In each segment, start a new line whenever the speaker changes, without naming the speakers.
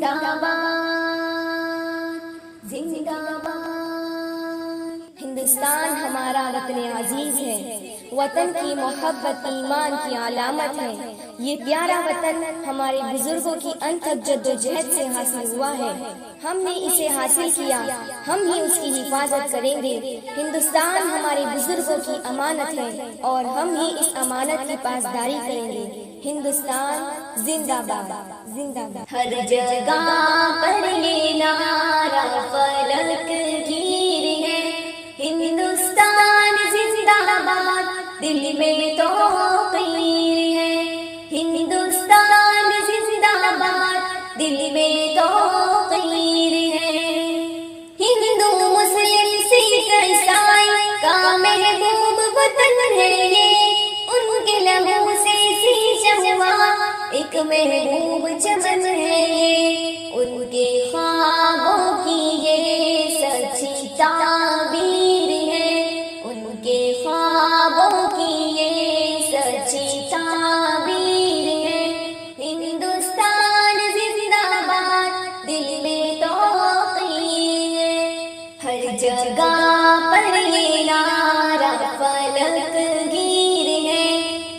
زندہ باد زندہ باد۔ ہندوستان ہمارا وطن عزیز ہے، وطن کی محبت ایمان کی علامت ہے۔ یہ پیارا وطن ہمارے بزرگوں کی انتھک جدوجہد سے حاصل ہوا ہے۔ ہم نے اسے حاصل کیا، ہم ہی اس کی حفاظت کریں گے۔ ہندوستان ہمارے بزرگوں کی امانت ہے اور ہم ہی اس امانت کی پاسداری کریں گے۔ ہندوستان زندہ باد زندہ باد۔
ہر جگہ پر یہ نعرہ فلک گیر ہے، ہندوستان زندہ باد دل میں تو قیر ہے، ہندوستان زندہ باد دل میں تو قیر ہے۔ ہندو مسلم سکھ عیسائی کا محبوب وطن ہے یہ، ان کے لہو سے سینچا ہوا ایک محبوب چمن ہے یہ، ان کے خوابوں کی یہ سچی تعبیر ہے، ان کے خوابوں کی یہ سچی تعبیر ہے۔ ہندوستان زندہ باد دل میں تو قیر ہے، ہر جگہ پر یہ نعرہ فلک گیر ہے،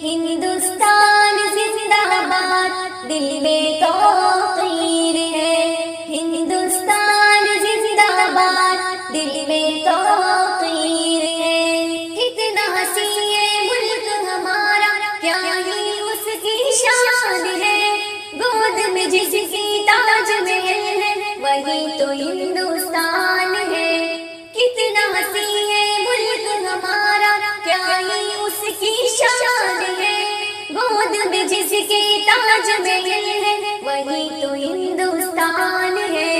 ہندوستان زندہ باد دل میں تو قیر ہے، ہندوستان زندہ باد دل میں تو قیر ہے۔ کتنا حسین ہے ملک ہمارا، کیا ہی اس کی شان ہے، گود میں جس کی تاج محل ہے وہی تو ہندوستان ہے۔ کتنا حسین ہے ملک ہمارا، کیا ہی اس کی شان ہے، گود میں جس کی تاج محل ہے وہی تو ہندوستان ہے۔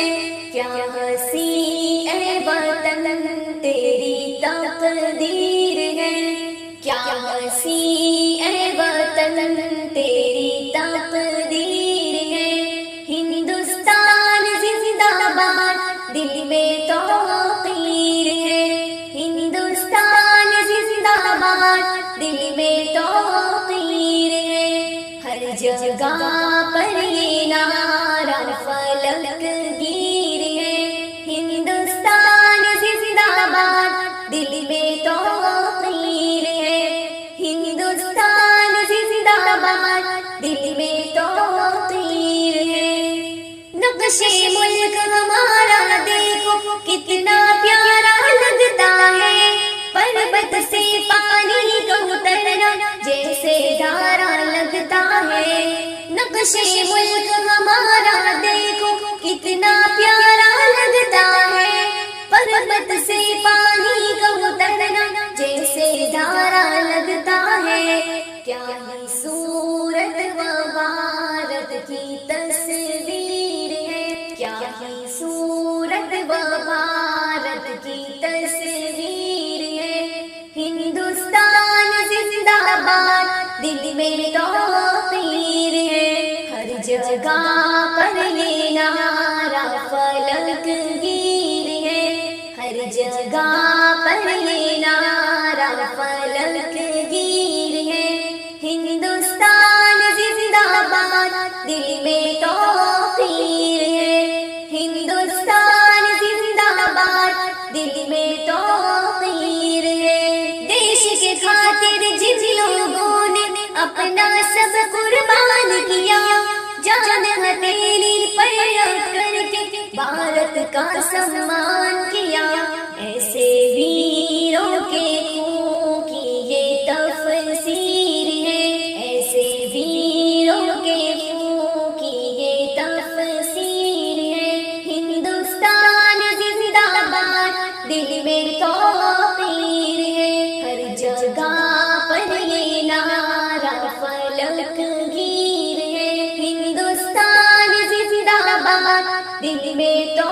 کیا حسین اے وطن تیری تقدیر ہے، کیا حسین اے وطن تیری تقدیر ہے۔ ہندوستان زندہ باد دل میں تو قیر ہے، ہندوستان زندہ باد دل میں تو قیر ہے، ہر جگہ پر یہ نعرہ فلک گیر ہے، ہندوستان زندہ باد دل میں تو قیر ہے، ہندوستان زندہ باد دل میں تو قیر ہے۔ نقش ملک ہمارا دیکھو کتنا پیارا لگتا ہے، پربت سے پانی کا اترنا جیسے دھارا لگتا ہے۔ نقش ملک ہمارا دیکھو کتنا پیارا لگتا ہے، پربت سے پانی کا اترنا جیسے دھارا لگتا ہے۔ کیا ہی صورت و بھارت کی تصویر ہے، کیا ہی صورت و بھارت کی تصویر ہے۔ ہندوستان زندہ باد دل میں تو قیر ہے، ہر جگہ پر یہ نعرہ فلک گیر ہے، ہر جگہ پر یہ نعرہ فلک گیر ہے۔ ہندوستان زندہ باد دل میں تو قیر ہے، ہندوستان زندہ باد دل میں تو قیر ہے۔ دیش کے خاطر جن لوگوں نے اپنا سب قربان کیا، جان ہتھیلی پر رکھ کر کے بھارت کا سمان کیا، ایسے ویروں کے خون کی یہ تفسیر ہے، ایسے ویروں کے خون کی یہ تفسیر ہے۔ ہندوستان زندہ باد دل میں تو قیر ہے، ہر جگہ پر یہ نعرہ فلک گیر ہے، ہندوستان زندہ باد دل میں تو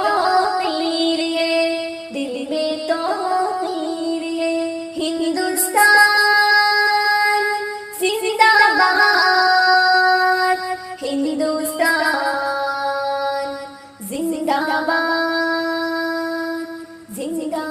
قیر ہے، دل میں تو قیر ہے۔ ہندوستان زندہ باد، ہندوستان زندہ باد زندہ